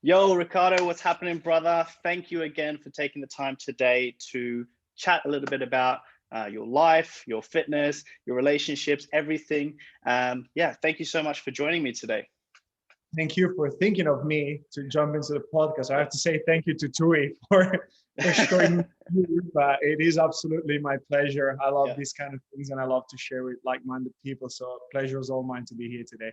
Yo, Riccardo, what's happening, brother? Thank you again for taking the time today to chat a little bit about your life, your fitness, your relationships, everything. Yeah, thank you so much for joining me today. Thank you for thinking of me to jump into the podcast. I have to say thank you to Tui for showing me, but it is absolutely my pleasure. I love Yeah. these kind of things and I love to share with like-minded people. So pleasure is all mine to be here today.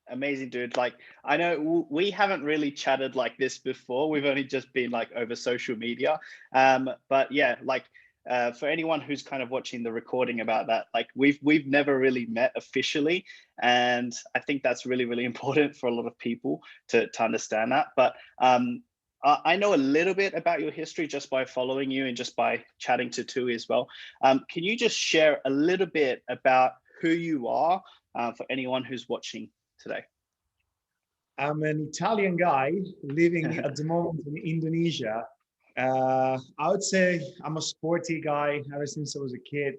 Amazing, dude. Like, I know we haven't really chatted like this before. We've only just been like over social media. But yeah, like for anyone who's kind of watching the recording about that, like we've never really met officially, and I think that's really really important for a lot of people to understand that. But I know a little bit about your history just by following you and just by chatting to Tui as well. Can you just share a little bit about who you are for anyone who's watching today? I'm an Italian guy living at the moment in Indonesia. I would say I'm a sporty guy ever since I was a kid.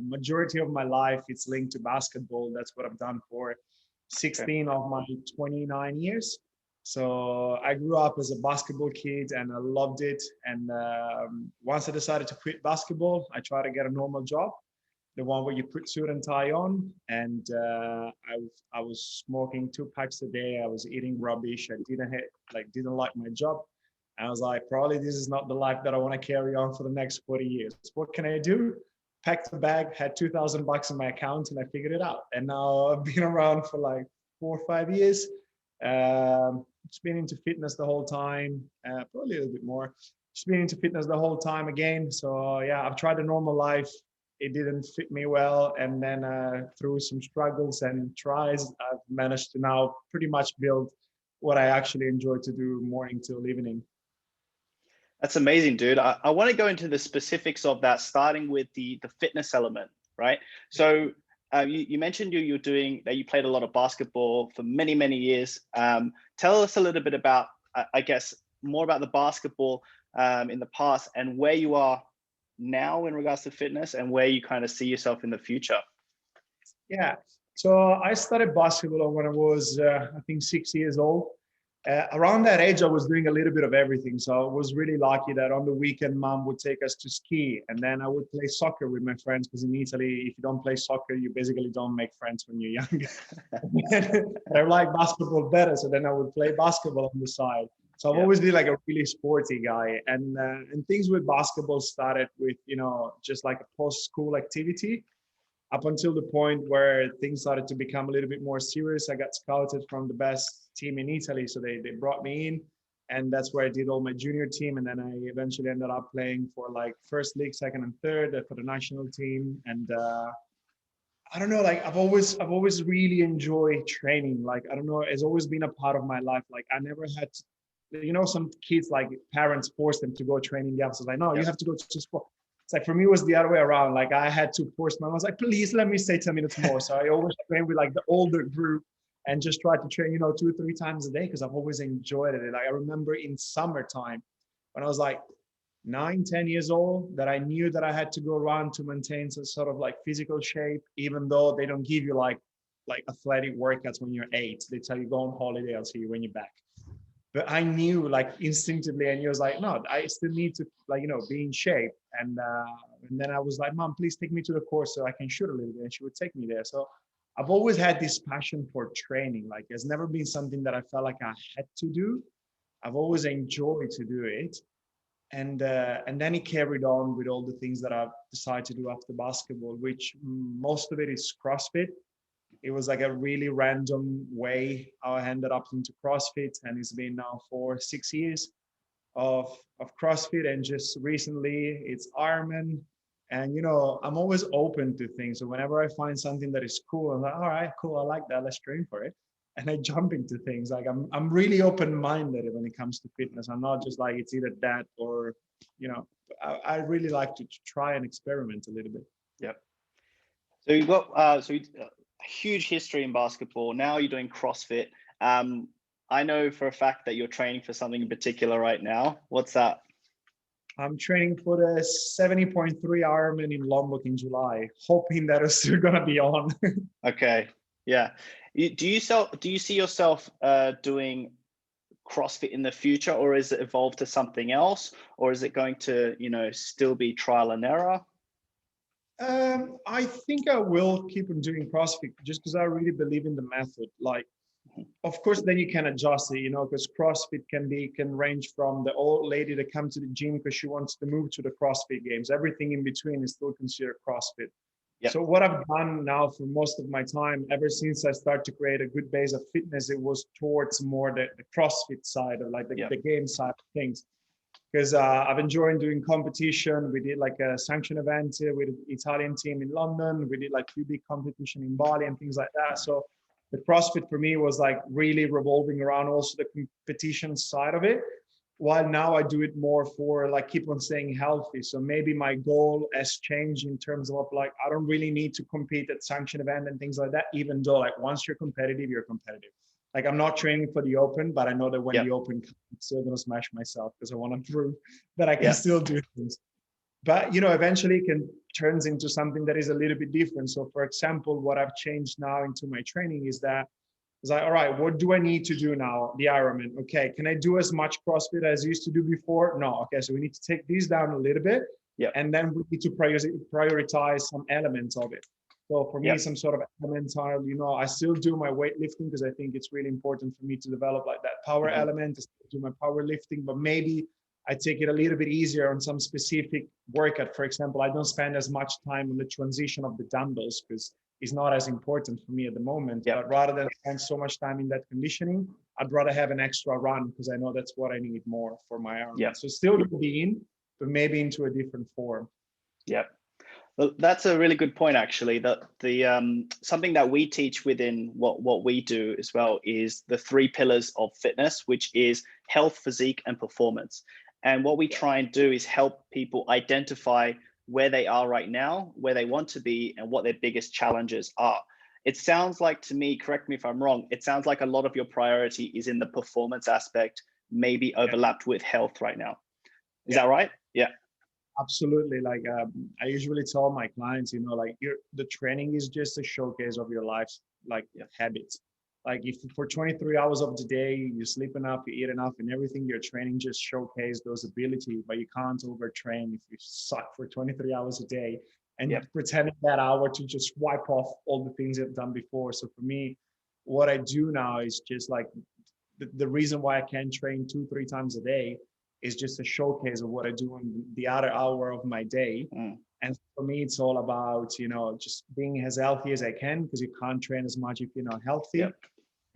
Majority of my life it's linked to basketball. That's what I've done for 16 of my 29 years. So I grew up as a basketball kid and I loved it. And once I decided to quit basketball, I tried to get a normal job, the one where you put suit and tie on. And I was smoking 2 packs a day. I was eating rubbish. I didn't like my job. I was like, probably this is not the life that I want to carry on for the next 40 years. What can I do? Packed a bag, had $2,000 in my account, and I figured it out. And now I've been around for like 4 or 5 years. Just been into fitness the whole time, probably a little bit more. Just been into fitness the whole time again. So yeah, I've tried a normal life. It didn't fit me well. And then through some struggles and tries, I've managed to now pretty much build what I actually enjoy to do morning till evening. That's amazing, dude. I want to go into the specifics of that, starting with the fitness element, right? So you mentioned you're doing that. You played a lot of basketball for many, many years. Tell us a little bit about, I guess, more about the basketball in the past and where you are now in regards to fitness and where you kind of see yourself in the future. Yeah. So I started basketball when I was, I think, 6 years old. Around that age, I was doing a little bit of everything. So I was really lucky that on the weekend, mom would take us to ski. And then I would play soccer with my friends because in Italy, if you don't play soccer, you basically don't make friends when you're young. I like basketball better. So then I would play basketball on the side. So I've always been like a really sporty guy. And things with basketball started with, just like a post-school activity, up until the point where things started to become a little bit more serious. I got scouted from the best team in Italy. So they brought me in, and that's where I did all my junior team. And then I eventually ended up playing for like first league, second and third for the national team. And I don't know, like I've always really enjoyed training. Like, I don't know, it's always been a part of my life. Like I never had to, some kids, like parents force them to go training. The opposite, like, no, you have to go to sport. It's like, for me, it was the other way around. Like I had to force my, I was like, please let me stay 10 minutes more. So I always train with like the older group and just try to train, 2 or 3 times a day because I've always enjoyed it. Like I remember in summertime when I was like 9, 10 years old that I knew that I had to go run to maintain some sort of like physical shape, even though they don't give you like athletic workouts when you're 8. They tell you go on holiday, I'll see you when you're back. But I knew like instinctively, and he was like, no, I still need to be in shape. And then I was like, Mom, please take me to the course so I can shoot a little bit. And she would take me there. So I've always had this passion for training. Like it's never been something that I felt like I had to do. I've always enjoyed to do it. And then it carried on with all the things that I've decided to do after basketball, which most of it is CrossFit. It was like a really random way how I ended up into CrossFit, and it's been now for 6 years of CrossFit, and just recently it's Ironman. And I'm always open to things. So whenever I find something that is cool, I'm like, all right, cool, I like that, let's train for it. And I jump into things. Like I'm really open-minded when it comes to fitness. I'm not just like it's either that or, I really like to try and experiment a little bit. Yep. So you've got a huge history in basketball. Now you're doing CrossFit. I know for a fact that you're training for something in particular right now. What's that? I'm training for the 70.3 Ironman in Lombok in July, hoping that it's still gonna be on. Okay, yeah. Do you see yourself doing CrossFit in the future, or is it evolved to something else, or is it going to, still be trial and error? I think I will keep on doing CrossFit just because I really believe in the method. Like, of course, then you can adjust it, because CrossFit can range from the old lady that comes to the gym because she wants to move to the CrossFit games. Everything in between is still considered CrossFit. Yep. So what I've done now for most of my time, ever since I started to create a good base of fitness, it was towards more the CrossFit side of like the game side of things. Because I've enjoyed doing competition. We did like a sanctioned event with the Italian team in London. We did like few big competition in Bali and things like that. So the CrossFit for me was like really revolving around also the competition side of it. While now I do it more for like keep on staying healthy. So maybe my goal has changed in terms of like, I don't really need to compete at sanctioned event and things like that, even though like once you're competitive, you're competitive. Like I'm not training for the Open, but I know that when the Open comes, I'm still going to smash myself because I want to prove that I can still do things. But, eventually it turns into something that is a little bit different. So for example, what I've changed now into my training is that it's like, all right, what do I need to do now? The Ironman. Okay. Can I do as much CrossFit as I used to do before? No. Okay. So we need to take these down a little bit. And then we need to prioritize some elements of it. So for me, some sort of elemental, I still do my weightlifting because I think it's really important for me to develop like that power element, to do my powerlifting, but maybe I take it a little bit easier on some specific workout. For example, I don't spend as much time on the transition of the dumbbells because it's not as important for me at the moment. But rather than spend so much time in that conditioning, I'd rather have an extra run because I know that's what I need more for my Ironman. So still to be in, but maybe into a different form. Well, that's a really good point, actually. That the something that we teach within what we do as well is the 3 pillars of fitness, which is health, physique, and performance. And what we try and do is help people identify where they are right now, where they want to be, and what their biggest challenges are. It sounds like to me, correct me if I'm wrong, it sounds like a lot of your priority is in the performance aspect, maybe overlapped with health right now. Is that right? Yeah. Absolutely. Like I usually tell my clients, like the training is just a showcase of your life's like habits. Like if for 23 hours of the day, you sleep enough, you eat enough and everything, your training just showcase those abilities, but you can't overtrain if you suck for 23 hours a day and pretending that hour to just wipe off all the things you've done before. So for me, what I do now is just like the reason why I can train 2-3 times a day is just a showcase of what I do in the other hour of my day. And for me, it's all about, just being as healthy as I can because you can't train as much if you're not healthy.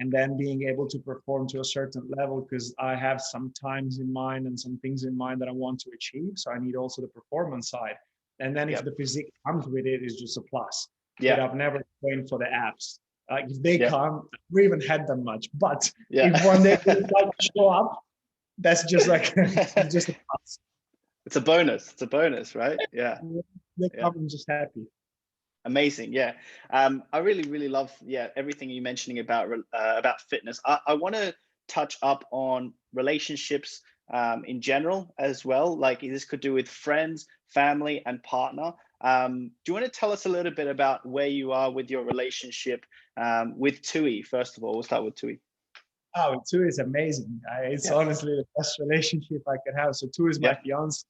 And then being able to perform to a certain level because I have some times in mind and some things in mind that I want to achieve. So I need also the performance side. And then if the physique comes with it, it's just a plus. But I've never trained for the abs. If they come, we haven't had them much. But if one day they show up, that's just like just a plus. It's a bonus. It's a bonus, right? Yeah. I'm just happy. Amazing. Yeah. I really love everything you're mentioning about fitness. I want to touch up on relationships in general as well. Like this could do with friends, family, and partner. Do you want to tell us a little bit about where you are with your relationship with Tui? First of all, we'll start with Tui. Oh, Tui is amazing. It's honestly the best relationship I could have. So Tui is my fiance.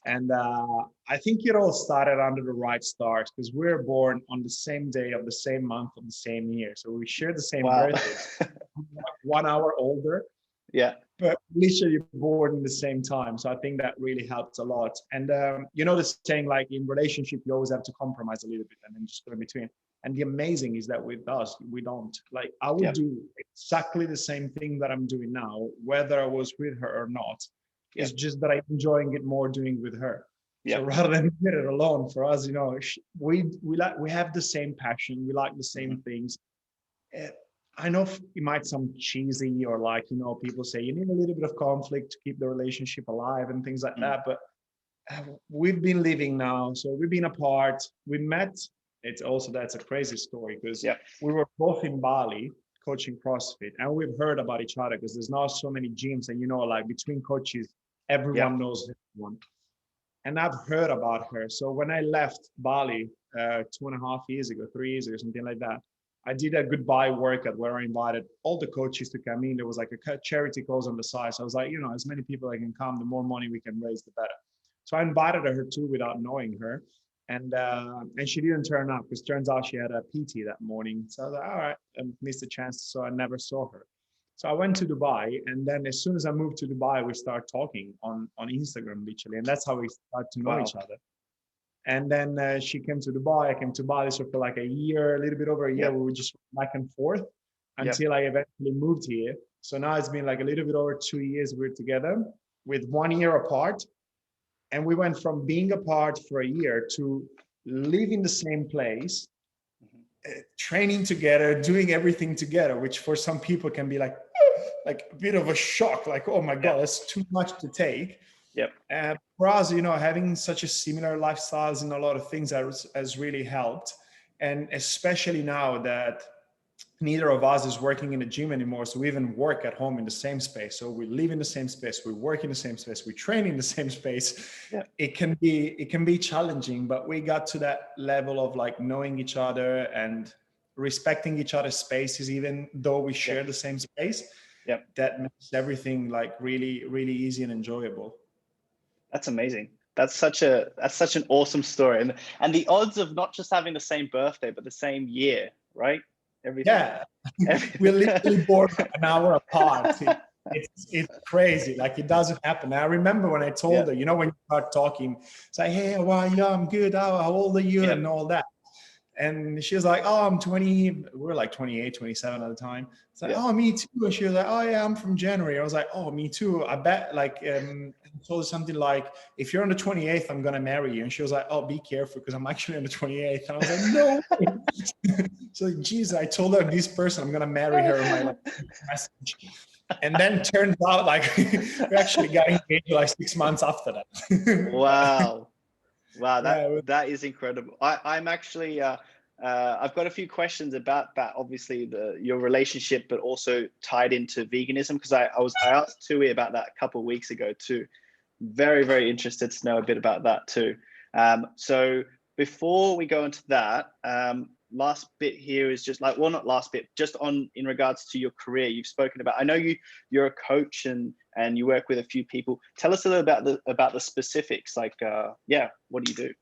And I think it all started under the right stars because we're born on the same day of the same month of the same year. So we share the same birthdays, 1 hour older. But literally born in the same time. So I think that really helped a lot. And the saying, like in relationship, you always have to compromise a little bit and then just go in between. And the amazing is that with us, we don't. Like I would do exactly the same thing that I'm doing now, whether I was with her or not. It's just that I'm enjoying it more doing with her. So rather than doing it alone, for us, we have the same passion. We like the same things. I know it might sound cheesy or like, people say you need a little bit of conflict to keep the relationship alive and things like that. But we've been living now. So we've been apart. We met. That's a crazy story because we were both in Bali coaching CrossFit and we've heard about each other because there's not so many gyms and, like between coaches, everyone knows everyone. And I've heard about her. So when I left Bali 2.5 years ago, 3 years ago, something like that, I did a goodbye workout where I invited all the coaches to come in. There was like a charity cause on the side. So I was like, as many people that can come, the more money we can raise, the better. So I invited her too without knowing her. And she didn't turn up because turns out she had a PT that morning. So I was like, all right, I missed the chance. So I never saw her. So I went to Dubai. And then as soon as I moved to Dubai, we started talking on Instagram, literally. And that's how we started to know Wow. each other. And then she came to Dubai. I came to Bali. So for like a year, a little bit over a year, Yep. we would just back and forth Yep. until I eventually moved here. So now it's been like a little bit over 2 years we're together with 1 year apart. And we went from being apart for a year to live in the same place, training together, doing everything together, which for some people can be like a bit of a shock. Like, oh my God, that's too much to take. Yep. For us, having such a similar lifestyles and a lot of things has really helped. And especially now that neither of us is working in a gym anymore, so we even work at home in the same space. So we live in the same space, we work in the same space, we train in the same space. Yeah. It can be challenging, but we got to that level of like knowing each other and respecting each other's spaces, even though we share the same space. Yep. That makes everything like really, really easy and enjoyable. That's amazing. That's such an awesome story. And the odds of not just having the same birthday, but the same year, right? Everything. Yeah. We're literally born an hour apart. It's crazy. Like, it doesn't happen. I remember when I told her, when you start talking, it's like, hey, how are you? I'm good. How old are you? And all that. And she was like, oh, I'm 20. We were like 28, 27 at the time. It's like, oh, me too. And she was like, oh yeah, I'm from January. I was like, oh, me too. I bet like, I told her something like, if you're on the 28th, I'm going to marry you. And she was like, oh, be careful because I'm actually on the 28th. And I was like, no. So geez, I told her this person, I'm going to marry her in my message. And then turns out like we actually got engaged like 6 months after that. Wow. Wow, that is incredible. I'm actually I've got a few questions about that. Obviously, your relationship, but also tied into veganism, because I asked Tui about that a couple of weeks ago too. Very, very interested to know a bit about that too. So before we go into that, last bit here is just like, well, not last bit, just in regards to your career. You've spoken about, I know you're a coach and you work with a few people. Tell us a little about the specifics. Like, what do you do?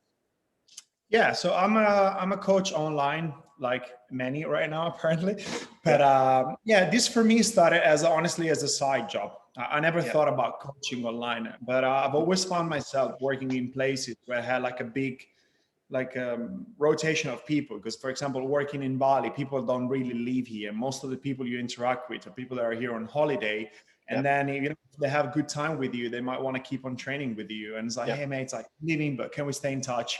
Yeah, so I'm a coach online, like many right now apparently. But this for me started honestly as a side job. I never thought about coaching online, but I've always found myself working in places where I had like a big rotation of people. Because for example, working in Bali, people don't really live here. Most of the people you interact with are people that are here on holiday. And then if they have a good time with you, they might want to keep on training with you. And it's like, hey mate, it's like leaving, but can we stay in touch?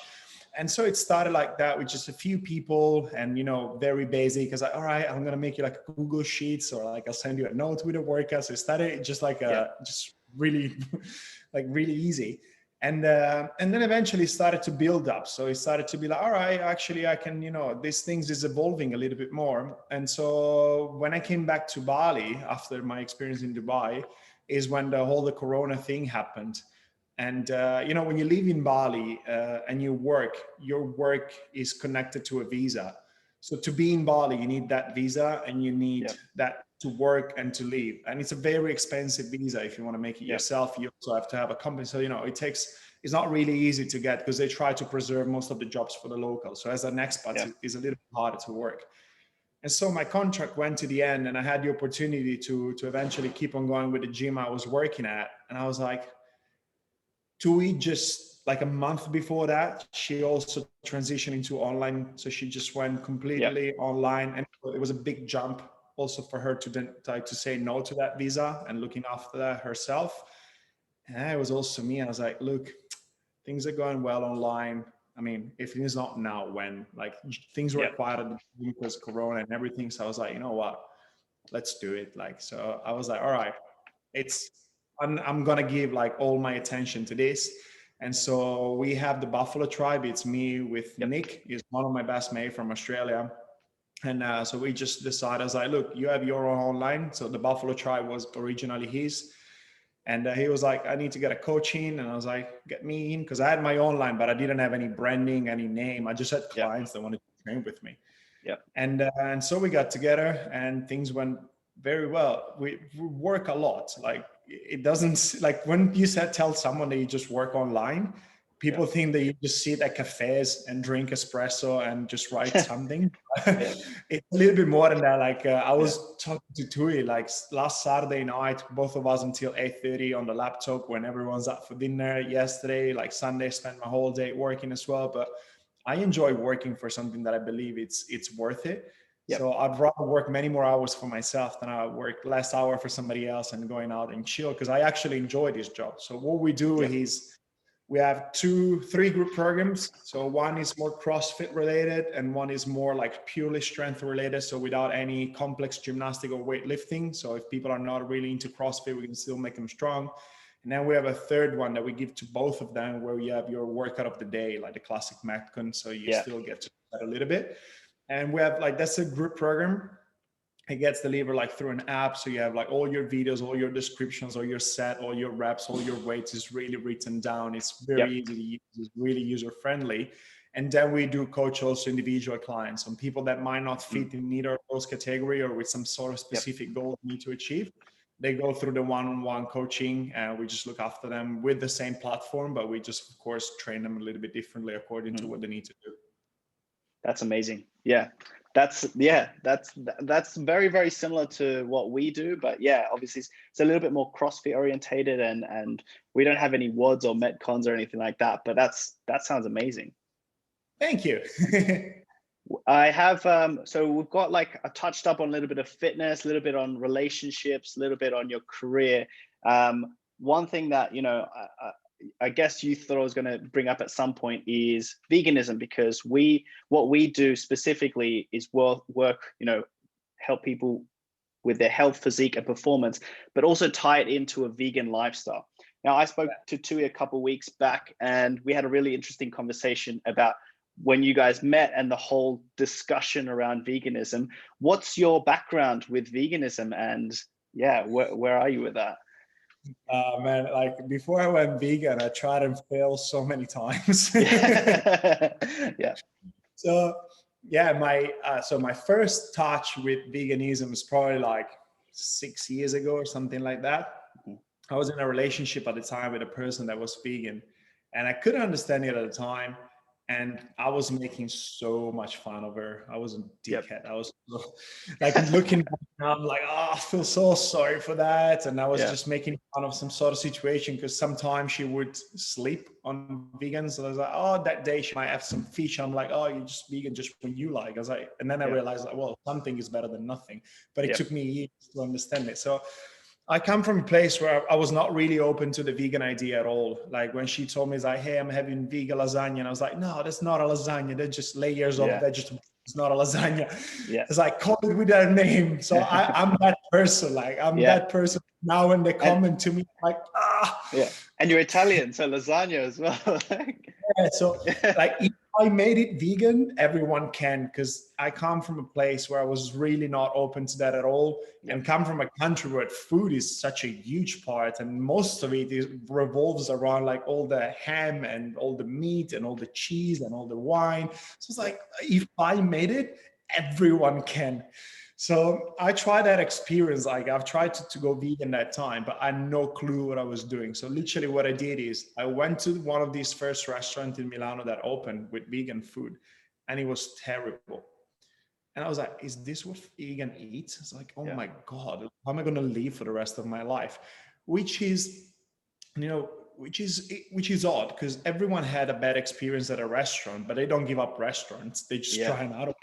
And so it started like that with just a few people and, very basic. I was like, all right, I'm going to make you like a Google Sheets, or like I'll send you a note with a workout. So it started just like just really, like really easy. And then eventually started to build up. So it started to be like, all right, actually I can, these things is evolving a little bit more. And so when I came back to Bali after my experience in Dubai is when the Corona thing happened. And, when you live in Bali and you work, your work is connected to a visa. So to be in Bali, you need that visa and you need that to work and to live. And it's a very expensive visa. If you want to make it yourself, you also have to have a company. So, it's not really easy to get because they try to preserve most of the jobs for the locals. So as an expat, it's a little bit harder to work. And so my contract went to the end and I had the opportunity to eventually keep on going with the gym I was working at. And I was like, Tui, just like a month before that, she also transitioned into online. So she just went completely online, and it was a big jump also for her to say no to that visa and looking after that herself. And it was also me. I was like, look, things are going well online. I mean, if it is not now, when? Like, things were quiet at the beginning because Corona and everything. So I was like, you know what? Let's do it. Like, so I was like, all right, I'm going to give like all my attention to this. And so we have the Buffalo Tribe. It's me with Nick. He's one of my best mates from Australia. And so we just decided, I was like, look, you have your own online. So the Buffalo Tribe was originally his. And he was like, I need to get a coach in. And I was like, get me in. Because I had my online, but I didn't have any branding, any name. I just had clients that wanted to train with me. Yeah. And so we got together and things went very well. We work a lot. Like it doesn't, like when you tell someone that you just work online, people think that you just sit at cafes and drink espresso and just write something. It's a little bit more than that. Like I was talking to Tui like last Saturday night, both of us until 8:30 on the laptop when everyone's up for dinner. Yesterday, like Sunday, spent my whole day working as well. But I enjoy working for something that I believe it's worth it. So I'd rather work many more hours for myself than I work less hour for somebody else and going out and chill, because I actually enjoy this job. So what we do is we have 3 group programs. So one is more CrossFit related and one is more like purely strength related. So without any complex gymnastic or weightlifting. So if people are not really into CrossFit, we can still make them strong. And then we have a third one that we give to both of them where you have your workout of the day, like the classic Metcon. So you still get to do that a little bit. And we have like, that's a group program. It gets delivered like through an app. So you have like all your videos, all your descriptions, all your set, all your reps, all your weights is really written down. It's very easy to use. It's really user friendly. And then we do coach also individual clients on people that might not fit in neither of those category or with some sort of specific goal they need to achieve. They go through the one-on-one coaching and we just look after them with the same platform, but we just, of course, train them a little bit differently according to what they need to do. That's amazing. Yeah. That's very, very similar to what we do, but obviously it's a little bit more CrossFit orientated and we don't have any WODs or Metcons or anything like that, but that sounds amazing. Thank you. I have, so we've got like, I touched up on a little bit of fitness, a little bit on relationships, a little bit on your career. One thing that, I guess you thought I was going to bring up at some point is veganism, because what we do specifically is work, help people with their health, physique and performance, but also tie it into a vegan lifestyle. Now, I spoke to Tui a couple of weeks back and we had a really interesting conversation about when you guys met and the whole discussion around veganism. What's your background with veganism and where are you with that? Man, like before I went vegan, I tried and failed so many times. So my first touch with veganism is probably like 6 years ago or something like that. I was in a relationship at the time with a person that was vegan and I couldn't understand it at the time. And I was making so much fun of her. I was a dickhead. I was like looking back now, I'm like, I feel so sorry for that. And I was just making fun of some sort of situation because sometimes she would sleep on vegans. So I was like, that day she might have some fish. I'm like, you're just vegan just when you like. I was like, and then I realized like, well, something is better than nothing. But it took me years to understand it. So I come from a place where I was not really open to the vegan idea at all. Like when she told me, it's like, hey, I'm having vegan lasagna. And I was like, no, that's not a lasagna. That's just layers of vegetables. It's not a lasagna. It's like, call it with that name. So I'm that person. Like I'm that person now when they comment to me, like, And you're Italian, so lasagna as well. So like if I made it vegan, everyone can, because I come from a place where I was really not open to that at all, and come from a country where food is such a huge part, and most of it revolves around like all the ham and all the meat and all the cheese and all the wine. So it's like, if I made it, everyone can. So I tried that experience. Like I've tried to go vegan that time, but I had no clue what I was doing. So literally what I did is I went to one of these first restaurants in Milano that opened with vegan food, and it was terrible. And I was like, is this what vegan eats? It's like, oh my God, how am I going to live for the rest of my life? Which is odd, because everyone had a bad experience at a restaurant, but they don't give up restaurants. They just try and out of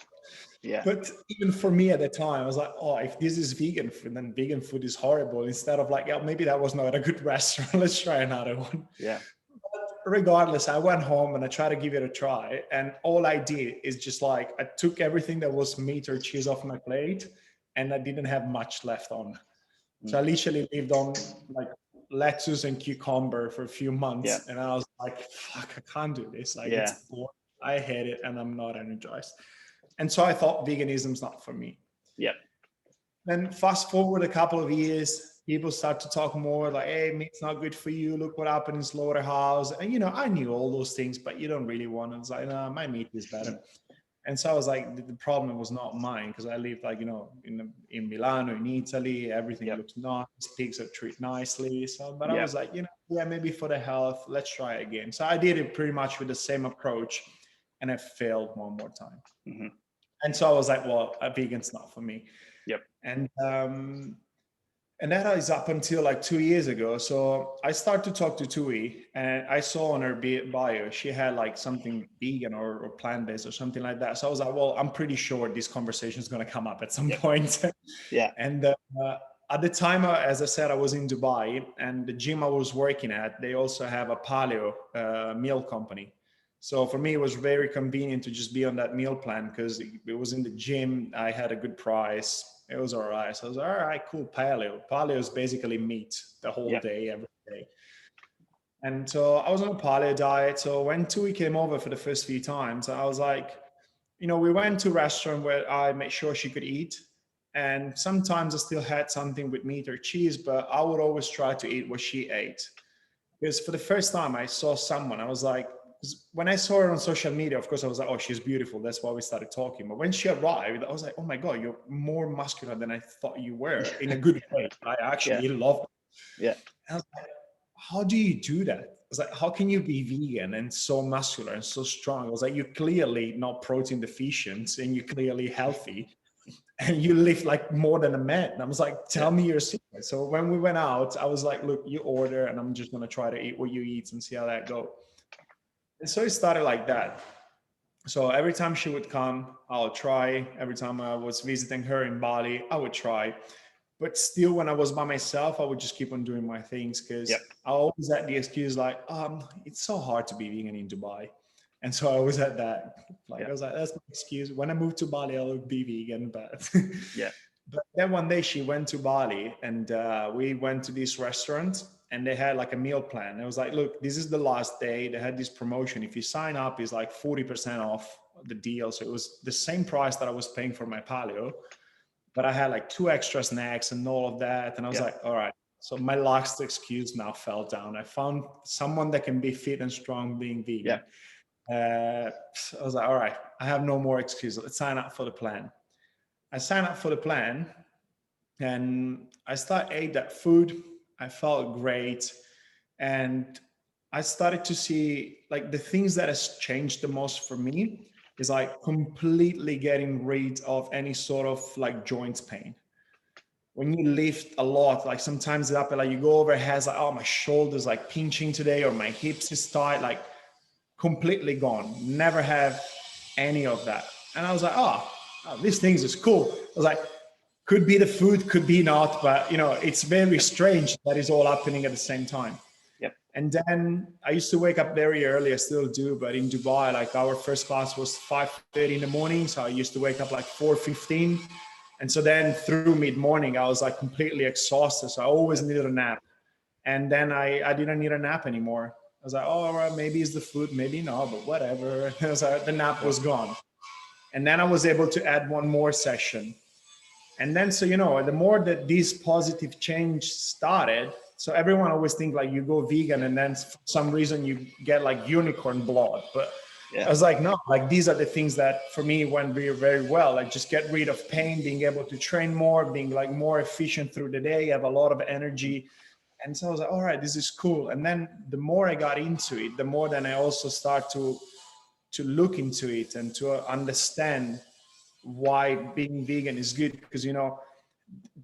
it. But even for me at the time, I was like, if this is vegan food, then vegan food is horrible. Instead of like, maybe that was not a good restaurant. Let's try another one. But regardless, I went home and I tried to give it a try. And all I did is just like, I took everything that was meat or cheese off my plate and I didn't have much left on. So I literally lived on like lettuce and cucumber for a few months. And I was like, fuck, I can't do this. Like it's boring. I hate it and I'm not energized. And so I thought veganism's not for me. Then fast forward a couple of years, people start to talk more like, hey, meat's not good for you. Look what happened in slaughterhouse. And, I knew all those things, but you don't really want it. It's like, no, my meat is better. And so I was like, the problem was not mine, because I lived like, in Milano, in Italy, everything Yep. looks nice, pigs are treated nicely. So, but I Yep. was like, yeah, maybe for the health, let's try again. So I did it pretty much with the same approach, and I failed one more time. Mm-hmm. And so I was like, well, a vegan's not for me. Yep. And that is up until like 2 years ago. So I started to talk to Tui, and I saw on her bio, she had like something vegan or plant-based or something like that. So I was like, well, I'm pretty sure this conversation is going to come up at some point. Yeah. And at the time, as I said, I was in Dubai, and the gym I was working at, they also have a paleo meal company. So for me, it was very convenient to just be on that meal plan, because it was in the gym. I had a good price. It was all right. So I was like, all right, cool. Paleo. Paleo is basically meat the whole day, every day. And so I was on a paleo diet. So when Tui came over for the first few times, I was like, we went to a restaurant where I made sure she could eat. And sometimes I still had something with meat or cheese, but I would always try to eat what she ate. Because for the first time I saw someone, I was like, when I saw her on social media, of course, I was like, oh, she's beautiful. That's why we started talking. But when she arrived, I was like, oh my God, you're more muscular than I thought you were, in a good way. I actually love it. Yeah. And I was like, how do you do that? I was like, how can you be vegan and so muscular and so strong? I was like, you're clearly not protein deficient, and you're clearly healthy, and you lift like more than a man. And I was like, tell me your secret. So when we went out, I was like, look, you order, and I'm just going to try to eat what you eat and see how that goes. And so it started like that. So every time she would come, I'll try. Every time I was visiting her in Bali, I would try. But still, when I was by myself, I would just keep on doing my things, because I always had the excuse like, it's so hard to be vegan in Dubai. And so I always had that. I was like, that's my excuse. When I moved to Bali, I'll be vegan. But But then one day she went to Bali, and we went to this restaurant, and they had like a meal plan. It was like, look, this is the last day. They had this promotion. If you sign up, it's like 40% off the deal. So it was the same price that I was paying for my paleo, but I had like 2 extra snacks and all of that. And I was like, all right. So my last excuse now fell down. I found someone that can be fit and strong being vegan. I was like, all right, I have no more excuses. Let's sign up for the plan. I signed up for the plan, and I ate that food. I felt great. And I started to see like the things that has changed the most for me is like completely getting rid of any sort of like joint pain. When you lift a lot, like sometimes it's up, like you go over has like, oh, my shoulder's like pinching today, or my hips is tight, like completely gone. Never have any of that. And I was like, oh, these things is cool. I was like, could be the food, could be not, but it's very strange that is all happening at the same time. And then I used to wake up very early. I still do, but in Dubai, like our first class was 5:30 in the morning. So I used to wake up like 4:15. And so then through mid-morning, I was like completely exhausted. So I always needed a nap. And then I didn't need a nap anymore. I was like, oh, well, maybe it's the food, maybe not, but whatever. So the nap was gone. And then I was able to add one more session. And then, so, the more that this positive change started, so everyone always think like you go vegan and then for some reason you get like unicorn blood. But I was like, no, like these are the things that for me went very, very well. Like just get rid of pain, being able to train more, being like more efficient through the day, have a lot of energy. And so I was like, all right, this is cool. And then the more I got into it, the more then I also start to look into it and to understand why being vegan is good. Because,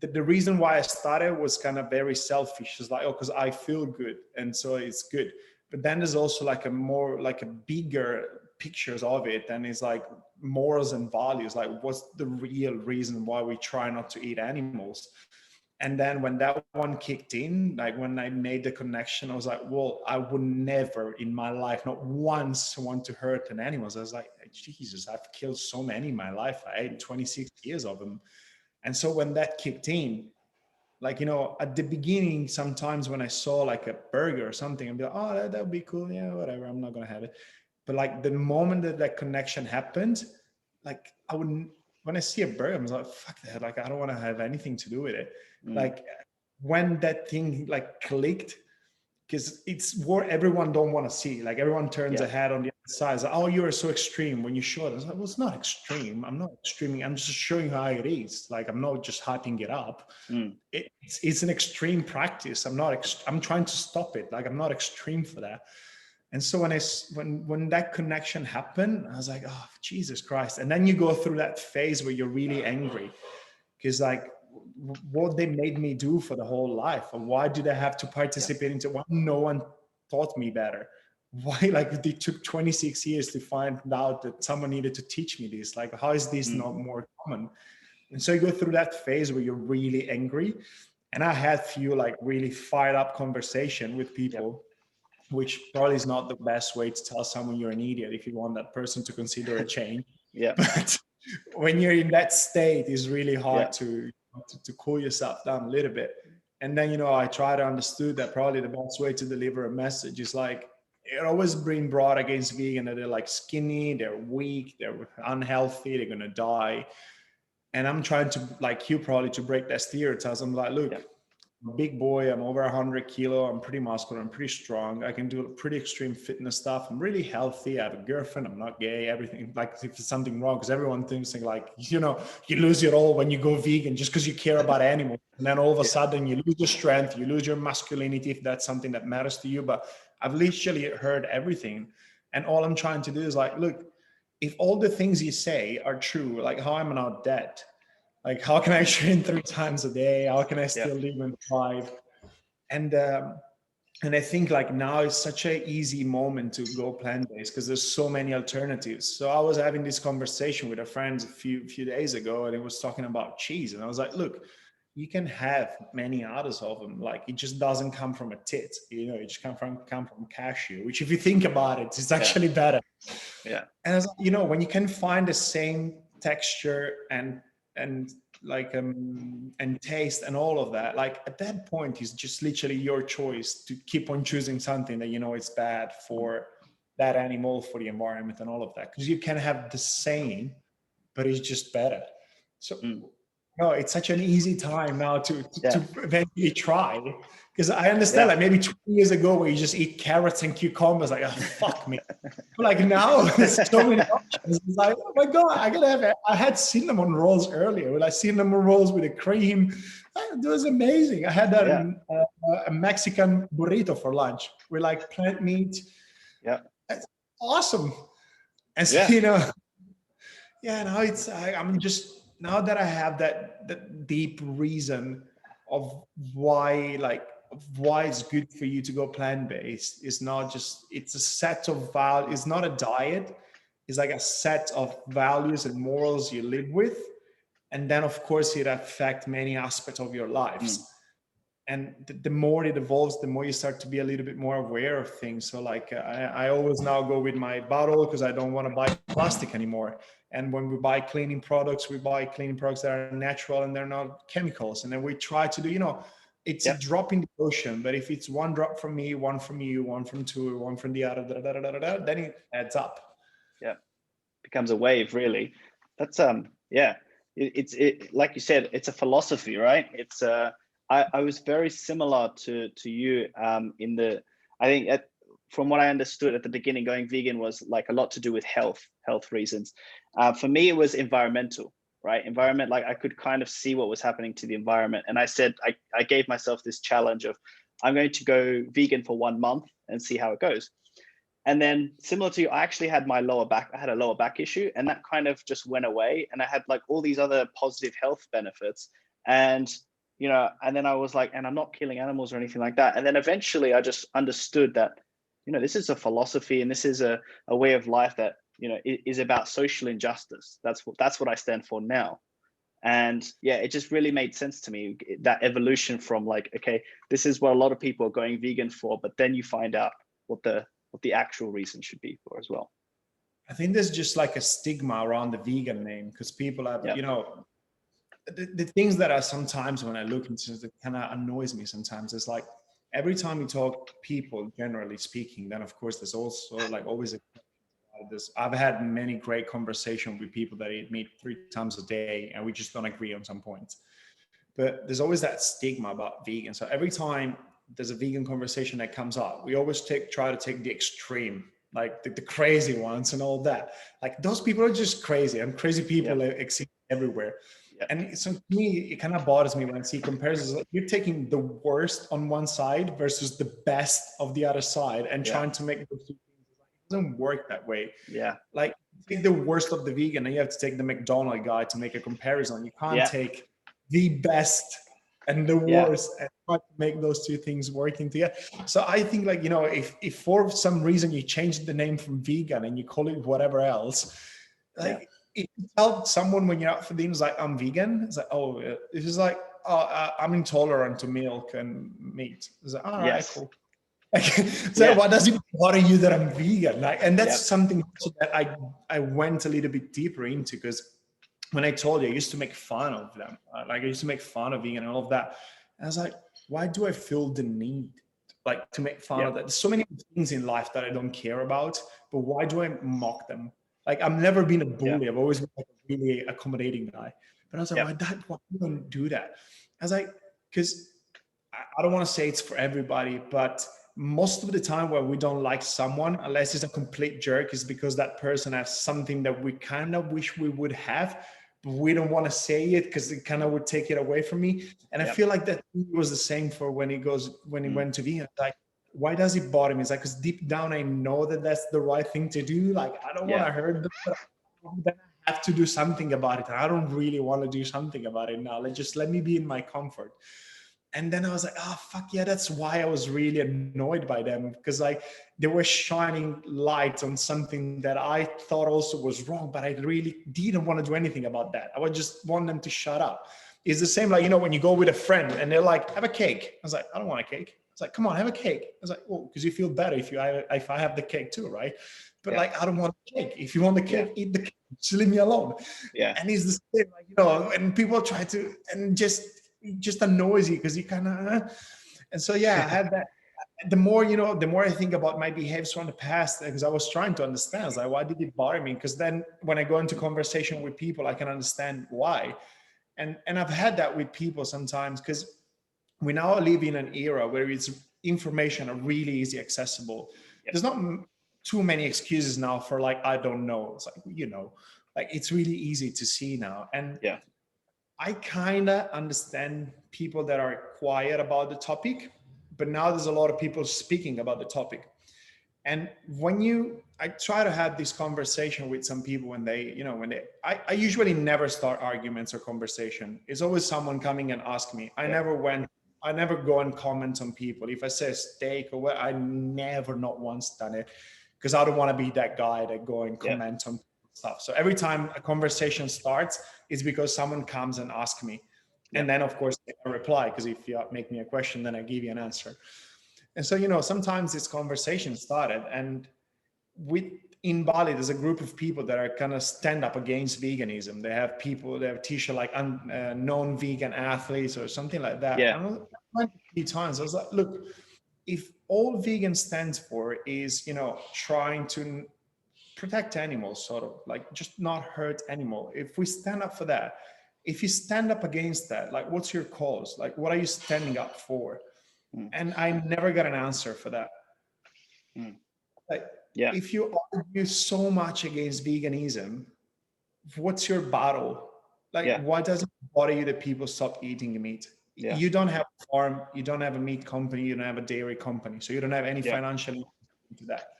the reason why I started was kind of very selfish. It's like, oh, because I feel good. And so it's good. But then there's also like a bigger pictures of it. And it's like morals and values. Like what's the real reason why we try not to eat animals? And then when that one kicked in, like when I made the connection, I was like, well, I would never in my life, not once, want to hurt an animal. I was like, Jesus, I've killed so many in my life. I ate 26 years of them. And so when that kicked in, like, at the beginning, sometimes when I saw like a burger or something, I'd be like, oh, that would be cool. Yeah, whatever. I'm not going to have it. But like the moment that connection happened, like when I see a burger, I'm like, fuck that. Like, I don't want to have anything to do with it. Like when that thing like clicked, because it's what everyone don't want to see. Like everyone turns a head on the size. Oh, you're so extreme when you show it. I was like, well, it's not extreme. I'm not extreming. I'm just showing how it is. Like, I'm not just hyping it up. It's an extreme practice. I'm trying to stop it. Like, I'm not extreme for that. And so when that connection happened, I was like, oh, Jesus Christ. And then you go through that phase where you're really angry because, like, what they made me do for the whole life, and why did I have to participate into why no one taught me better? Why, like, it took 26 years to find out that someone needed to teach me this? Like, how is this not more common? And so you go through that phase where you're really angry. And I had few like really fired up conversation with people, which probably is not the best way to tell someone you're an idiot if you want that person to consider a change. But when you're in that state, it's really hard to cool yourself down a little bit. And then, I try to understand that probably the best way to deliver a message is like, it always being brought against vegan that they're like skinny, they're weak, they're unhealthy, they're going to die. And I'm trying to, like you probably, to break that stereotype. I'm like, look, I'm a big boy, I'm over 100 kilo, I'm pretty muscular, I'm pretty strong, I can do pretty extreme fitness stuff, I'm really healthy, I have a girlfriend, I'm not gay, everything, like if there's something wrong, because everyone thinks like, you lose it all when you go vegan just because you care about animals, and then all of a sudden you lose your strength, you lose your masculinity, if that's something that matters to you. But I've literally heard everything, and all I'm trying to do is like, look, if all the things you say are true, like, how am I not dead? Like, how can I train 3 times a day? How can I still live and thrive? And I think like now is such an easy moment to go plant-based because there's so many alternatives. So I was having this conversation with a friend a few days ago, and it was talking about cheese. And I was like, look, you can have many others of them. Like, it just doesn't come from a tit, it just come from cashew, which if you think about it, it's actually better. And I was like, when you can find the same texture and like and taste and all of that, like at that point it's just literally your choice to keep on choosing something that it's bad for that animal, for the environment and all of that, because you can have the same but it's just better. So it's such an easy time now to eventually try, because I understand like maybe 20 years ago where you just eat carrots and cucumbers, like, oh, fuck me. But like now there's so many options. It's like, oh my God, I had cinnamon rolls earlier. Well, I cinnamon rolls with a cream. It was amazing. I had that a Mexican burrito for lunch with like plant meat. It's awesome. And so, now it's, I'm just, now that I have that deep reason of why it's good for you to go plant-based, it's not just, it's a set of values, it's not a diet, it's like a set of values and morals you live with. And then of course it affects many aspects of your lives. And the more it evolves, the more you start to be a little bit more aware of things. So like I always now go with my bottle because I don't want to buy plastic anymore. And when we buy cleaning products, we buy cleaning products that are natural and they're not chemicals. And then we try to do, it's a drop in the ocean. But if it's one drop from me, one from you, one from two, one from the other, then it adds up. Yeah, becomes a wave, really. That's It's like you said, it's a philosophy, right? It's I was very similar to you I think from what I understood at the beginning, going vegan was like a lot to do with health reasons. For me, it was environmental, right? Environment, like I could kind of see what was happening to the environment. And I said, I gave myself this challenge of, I'm going to go vegan for 1 month and see how it goes. And then similar to you, I actually had I had a lower back issue, and that kind of just went away. And I had like all these other positive health benefits. And and then I was like, and I'm not killing animals or anything like that. And then eventually I just understood that, this is a philosophy and this is a way of life that, is about social injustice. That's what I stand for now. And it just really made sense to me, that evolution from like, okay, this is what a lot of people are going vegan for, but then you find out what the actual reason should be for as well. I think there's just like a stigma around the vegan name, because people have, the things that are sometimes when I look into it, kind of annoys me sometimes. It's like every time you talk people, generally speaking, then of course there's also like always I've had many great conversations with people that eat meat 3 times a day and we just don't agree on some points. But there's always that stigma about vegan. So every time there's a vegan conversation that comes up, we always try to take the extreme. like the crazy ones and all that. Like those people are just crazy, and crazy people exist everywhere. And so to me, it kind of bothers me when I see comparisons. Like you're taking the worst on one side versus the best of the other side and trying to make those two things. It doesn't work that way. Yeah. Like take the worst of the vegan and you have to take the McDonald's guy to make a comparison. You can't take the best and the worst and try to make those two things working together. So I think, like, you know, if for some reason you change the name from vegan and you call it whatever else, like if you tell someone when you're out for dinner, it's like, I'm vegan, it's like, oh, it's just like, oh, I'm intolerant to milk and meat. It's like, all right, cool. So why does it bother you that I'm vegan? Like, and that's something that I went a little bit deeper into, because when I told you, I used to make fun of them. Like I used to make fun of vegan and all of that. And I was like, why do I feel the need like to make fun of that? There's so many things in life that I don't care about, but why do I mock them? Like I've never been a bully. I've always been like a really accommodating guy. But I was like, why do you do that? I was like, because I don't want to say it's for everybody, but most of the time where we don't like someone, unless it's a complete jerk, is because that person has something that we kind of wish we would have, but we don't want to say it because it kind of would take it away from me. And I feel like that was the same for when he went to vegan. Like, why does it bother me? It's like, because deep down I know that that's the right thing to do. Like, I don't want to hurt them, but then I have to do something about it. I don't really want to do something about it now. Just let me be in my comfort. And then I was like, oh, fuck yeah, that's why I was really annoyed by them, because like they were shining light on something that I thought also was wrong, but I really didn't want to do anything about that. I would just want them to shut up. It's the same, like, you know, when you go with a friend and they're like, have a cake. I was like, I don't want a cake. It's like, come on, have a cake. I was like, well, because you feel better if I have the cake too, right? But like, I don't want the cake. If you want the cake, eat the cake. Just leave me alone. Yeah. And it's the same, like, you know, and people try to, and just annoys you because you kind of, and so, I had that. The more, you know, the more I think about my behaviors from the past, because I was trying to understand, I was like, why did it bother me? Because then when I go into conversation with people, I can understand why. And I've had that with people sometimes, because we now live in an era where it's information are really easy accessible. There's not too many excuses now for like, I don't know. It's like, you know, like it's really easy to see now. And I kind of understand people that are quiet about the topic, but now there's a lot of people speaking about the topic. And I try to have this conversation with some people I usually never start arguments or conversation. It's always someone coming and ask me. I never go and comment on people. If I say steak or what, I never not once done it, because I don't want to be that guy that go and comment on stuff. So every time a conversation starts, it's because someone comes and asks me. And then of course I reply, because if you make me a question, then I give you an answer. And so, you know, sometimes this conversation started, and in Bali, there's a group of people that are kind of stand up against veganism. They have t-shirt like non-vegan athletes or something like that. And a few times I was like, look, if all vegan stands for is, you know, trying to protect animals, sort of like just not hurt animal. If we stand up for that, if you stand up against that, like, what's your cause? Like, what are you standing up for? And I never got an answer for that. Like, if you argue so much against veganism, what's your battle? Like, why does it bother you that people stop eating meat? You don't have a farm, you don't have a meat company, you don't have a dairy company, so you don't have any financial into that.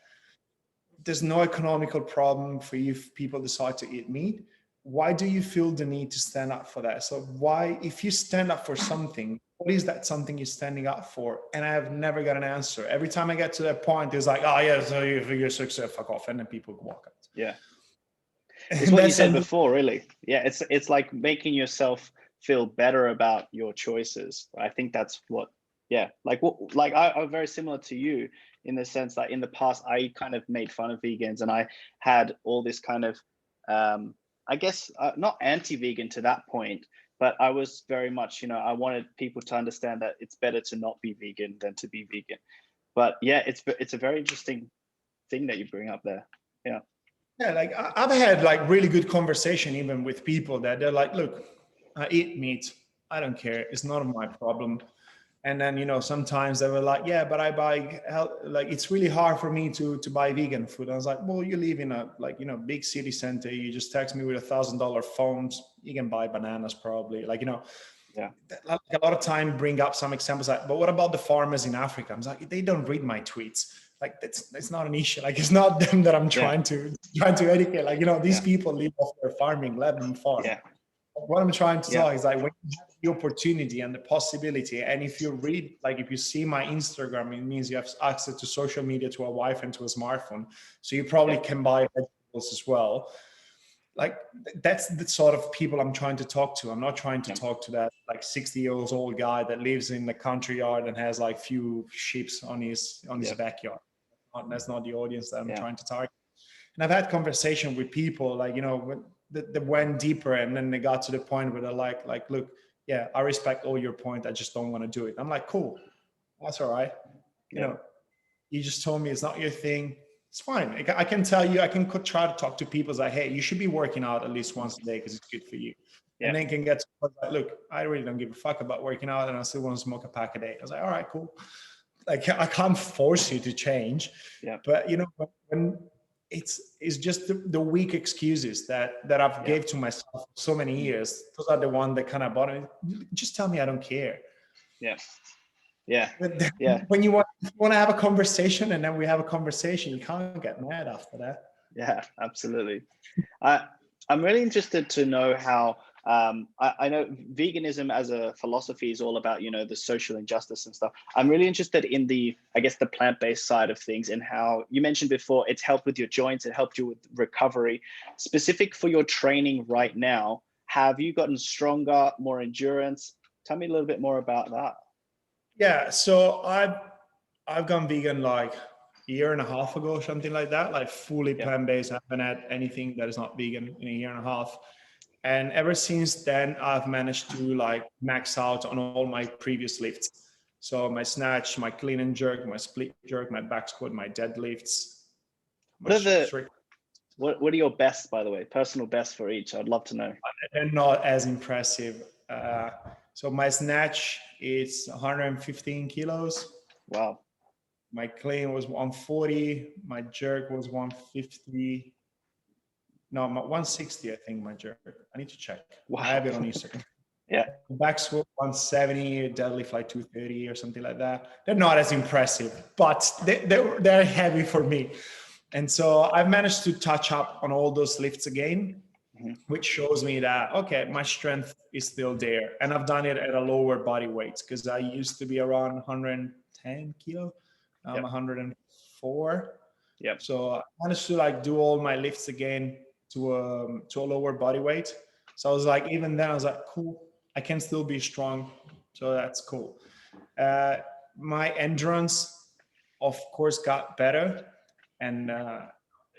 There's no economical problem for you if people decide to eat meat. Why do you feel the need to stand up for that? So why, if you stand up for something, what is that something you're standing up for? And I have never got an answer. Every time I get to that point, it's like, oh yeah, so you're success, fuck off. And then people walk out. Yeah. It's what you said before, really. Yeah, it's like making yourself feel better about your choices. I think that's what, I'm very similar to you in the sense that in the past, I kind of made fun of vegans, and I had all this kind of, I guess, not anti-vegan to that point, but I was very much, you know, I wanted people to understand that it's better to not be vegan than to be vegan. But yeah, it's a very interesting thing that you bring up there. Yeah. Yeah, like I've had like really good conversation even with people that they're like, look, I eat meat. I don't care. It's not my problem. And then, you know, sometimes they were like, yeah, but I buy like, it's really hard for me to buy vegan food. I was like, well, you live in a, like, you know, big city center. You just text me with $1,000 phones. You can buy bananas probably, like, you know, Yeah. like a lot of time bring up some examples like, but what about the farmers in Africa? I'm like, they don't read my tweets. Like, that's not an issue. Like, it's not them that I'm trying to educate. Like, you know, these people live off their farming, let them farm. Yeah. What I'm trying to Yeah. tell is like, when you have the opportunity and the possibility, and if you read, like, if you see my Instagram, it means you have access to social media, to a Wi-Fi and to a smartphone. So you probably can buy vegetables as well. Like, that's the sort of people I'm trying to talk to. I'm not trying to talk to that like 60-year-old guy that lives in the country yard and has like few sheep on his backyard. That's not the audience that I'm trying to target. And I've had conversation with people, like, you know, that went deeper, and then they got to the point where they're like, look, yeah, I respect all your point. I just don't want to do it. I'm like, cool, that's all right. You know, you just told me it's not your thing. It's fine. I can tell you, I can try to talk to people like, hey, you should be working out at least once a day because it's good for you. Yeah. And then can get to like, look, I really don't give a fuck about working out, and I still want to smoke a pack a day. I was like, all right, cool. Like, I can't force you to change. Yeah. But you know, when it's just the weak excuses that I've gave to myself for so many years. Those are the ones that kind of bother me. Just tell me I don't care. Yeah. Yeah. When you want to have a conversation, and then we have a conversation, you can't get mad after that. Yeah, absolutely. I'm really interested to know how, I know veganism as a philosophy is all about, you know, the social injustice and stuff. I'm really interested in the, I guess, the plant-based side of things, and how you mentioned before, it's helped with your joints, it helped you with recovery. Specific for your training right now, have you gotten stronger, more endurance? Tell me a little bit more about that. Yeah, so I've gone vegan like a year and a half ago, something like that, like fully plant-based. I haven't had anything that is not vegan in a year and a half. And ever since then, I've managed to like max out on all my previous lifts. So my snatch, my clean and jerk, my split jerk, my back squat, my deadlifts. What are your bests, by the way? Personal bests for each. I'd love to know. They're not as impressive. So my snatch is 115 kilos. Wow. My clean was 140. My jerk was 150. No, 160, I think, my jerk. I need to check. Wow. I have it on Instagram. Yeah. Back squat 170, deadlift like 230 or something like that. They're not as impressive, but they're heavy for me. And so I've managed to touch up on all those lifts again, which shows me that, okay, my strength is still there. And I've done it at a lower body weight, because I used to be around 110 kilo. I'm 104. Yep. So I managed to like do all my lifts again to a lower body weight. So I was like, even then I was like, cool, I can still be strong. So that's cool. My endurance, of course, got better. And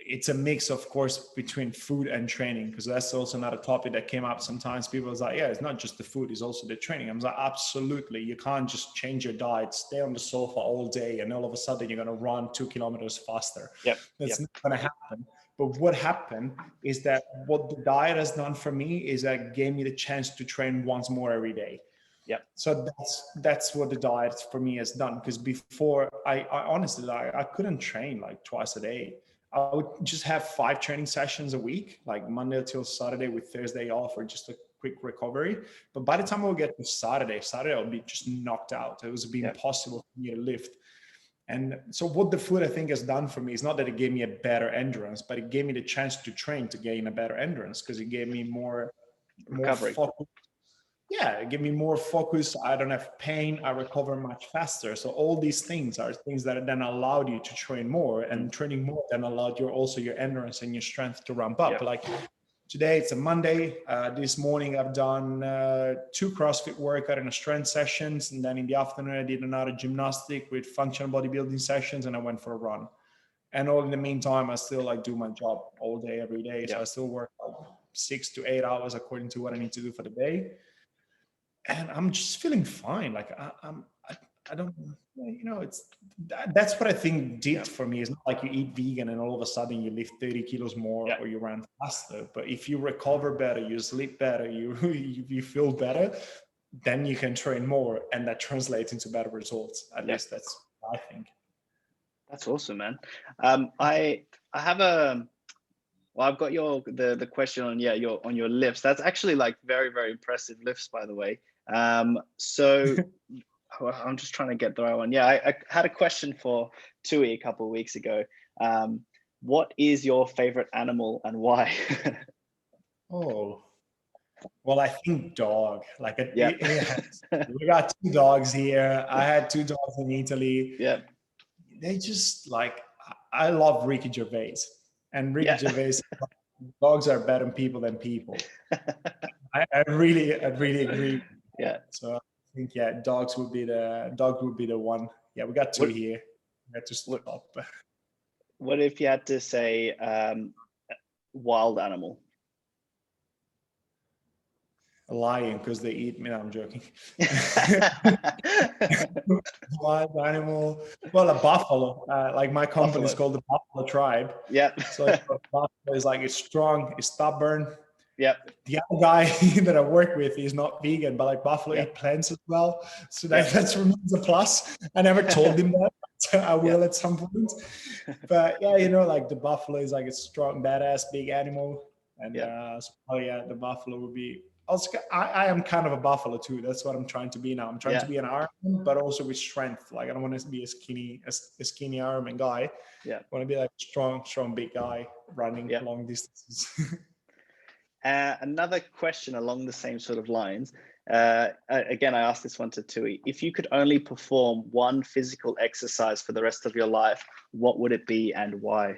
it's a mix, of course, between food and training, because that's also another topic that came up sometimes. People was like, yeah, it's not just the food, it's also the training. I was like, absolutely. You can't just change your diet, stay on the sofa all day, and all of a sudden you're going to run 2 kilometers faster. That's not going to happen. But what happened is that what the diet has done for me is that gave me the chance to train once more every day. Yeah. So that's what the diet for me has done. Because before, I honestly, I couldn't train like twice a day. I would just have 5 training sessions a week, like Monday till Saturday with Thursday off, or just a quick recovery. But by the time I would get to Saturday I would be just knocked out. It was impossible for me to lift. And so what the food, I think, has done for me is not that it gave me a better endurance, but it gave me the chance to train to gain a better endurance, because it gave me more focus. Yeah, it gave me more focus. I don't have pain. I recover much faster. So all these things are things that then allowed you to train more, and training more then allowed you also your endurance and your strength to ramp up. Like today, it's a Monday. This morning, I've done 2 CrossFit workout and a strength sessions. And then in the afternoon, I did another gymnastic with functional bodybuilding sessions, and I went for a run. And all in the meantime, I still like do my job all day, every day. So I still work like 6 to 8 hours according to what I need to do for the day. And I'm just feeling fine. Like I don't, you know, that's what I think did for me. It's not like you eat vegan and all of a sudden you lift 30 kilos more or you run faster. But if you recover better, you sleep better, you feel better, then you can train more, and that translates into better results. At Yeah. least that's what I think. That's awesome, man. I have well, I've got the question on your lifts. That's actually like very, very impressive lifts, by the way. So I'm just trying to get the right one. Yeah, I had a question for Tui a couple of weeks ago. What is your favorite animal and why? Oh, well, I think dog. Like Yeah. we got 2 dogs here. I had 2 dogs in Italy. Yeah. They just like, I love Ricky Gervais, and Ricky Yeah. Gervais. Dogs are better people than people. I really agree. Yeah. So I think dogs would be the one. Yeah, we got 2 here. We had to stop. What if you had to say wild animal? A lion, because they eat me. No, I'm joking. Wild animal. Well, a buffalo. Like my company is called the Buffalo Tribe. Yeah. So buffalo is like, it's strong, it's stubborn. Yep. The other guy that I work with is not vegan, but like buffalo eat plants as well. So that's for me a plus. I never told him that. So I will at some point. But yeah, like the buffalo is like a strong, badass, big animal. And the buffalo would be. Also, I am kind of a buffalo too. That's what I'm trying to be now. I'm trying to be an Ironman, but also with strength. Like I don't want to be a skinny Ironman guy. Yeah. I want to be like a strong, big guy running long distances. Another question along the same sort of lines. Again, I asked this one to Tui. If you could only perform one physical exercise for the rest of your life, what would it be and why?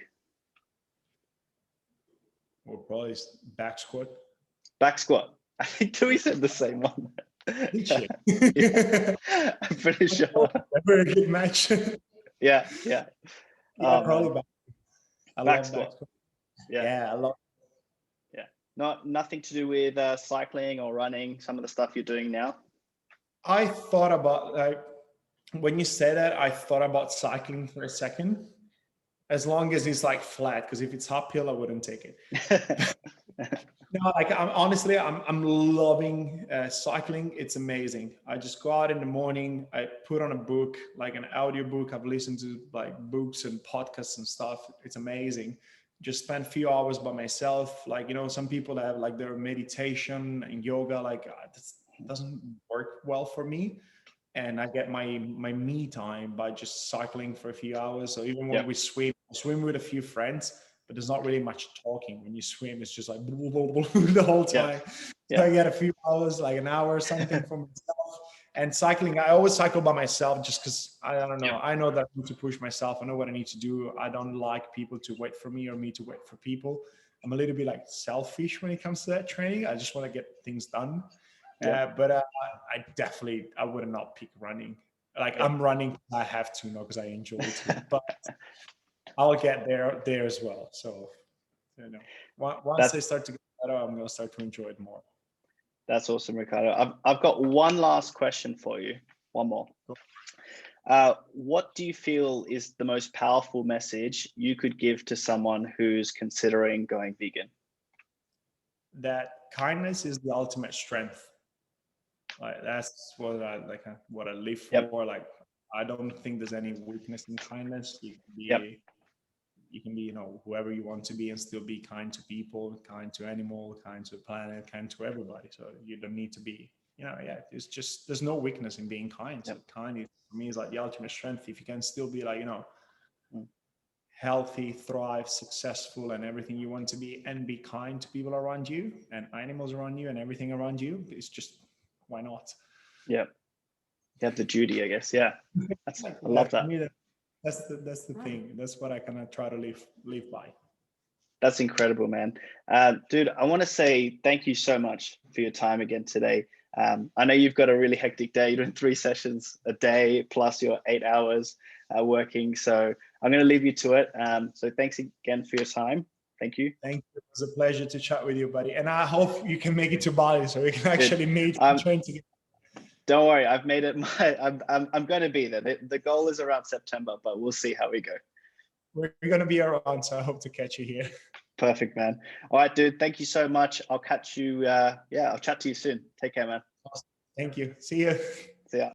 Well, probably back squat. Back squat. I think Tui said the same one. Yeah, I'm pretty sure. A very good match. Yeah. Probably back. I love squat. back squat. Yeah, I love. Yeah, nothing to do with cycling or running. Some of the stuff you're doing now. I thought about when you say that. I thought about cycling for a second, as long as it's like flat. Because if it's uphill, I wouldn't take it. No, like I'm loving cycling. It's amazing. I just go out in the morning. I put on a book, like an audio book. I've listened to like books and podcasts and stuff. It's amazing. Just spend a few hours by myself. Like, some people have like their meditation and yoga. Like this doesn't work well for me. And I get my me time by just cycling for a few hours. So even when we swim with a few friends, but there's not really much talking. When you swim, it's just like the whole time. So I get a few hours, like an hour or something for myself. And cycling, I always cycle by myself just because I don't know. I know that I need to push myself. I know what I need to do. I don't like people to wait for me or me to wait for people. I'm a little bit like selfish when it comes to that training. I just want to get things done. But I would not pick running. Like I'm running, I have to, because I enjoy it too. But I'll get there as well. So, once I start to get better, I'm going to start to enjoy it more. That's awesome, Riccardo. I've got one last question for you. One more. What do you feel is the most powerful message you could give to someone who's considering going vegan? That kindness is the ultimate strength. Like that's what I live for. Like I don't think there's any weakness in kindness. You can be, whoever you want to be and still be kind to people, kind to animal, kind to the planet, kind to everybody. So you don't need to be, it's just, there's no weakness in being kind. So kind for me is like the ultimate strength. If you can still be like, healthy, thrive, successful, and everything you want to be, and be kind to people around you and animals around you and everything around you, it's just, why not? Yeah. You have the duty, I guess. Yeah. I love that. That's the thing. That's what I kind of try to live by. That's incredible, man. Dude, I want to say thank you so much for your time again today. I know you've got a really hectic day. You're doing 3 sessions a day, plus your 8 hours working. So I'm going to leave you to it. So thanks again for your time. Thank you. Thank you. It was a pleasure to chat with you, buddy. And I hope you can make it to Bali so we can actually meet and train together. Don't worry, I've made it I'm going to be there. The goal is around September, but we'll see how we go. We're going to be around, so I hope to catch you here. Perfect, man. All right, dude. Thank you so much. I'll catch you. I'll chat to you soon. Take care, man. Thank you. See you. See ya.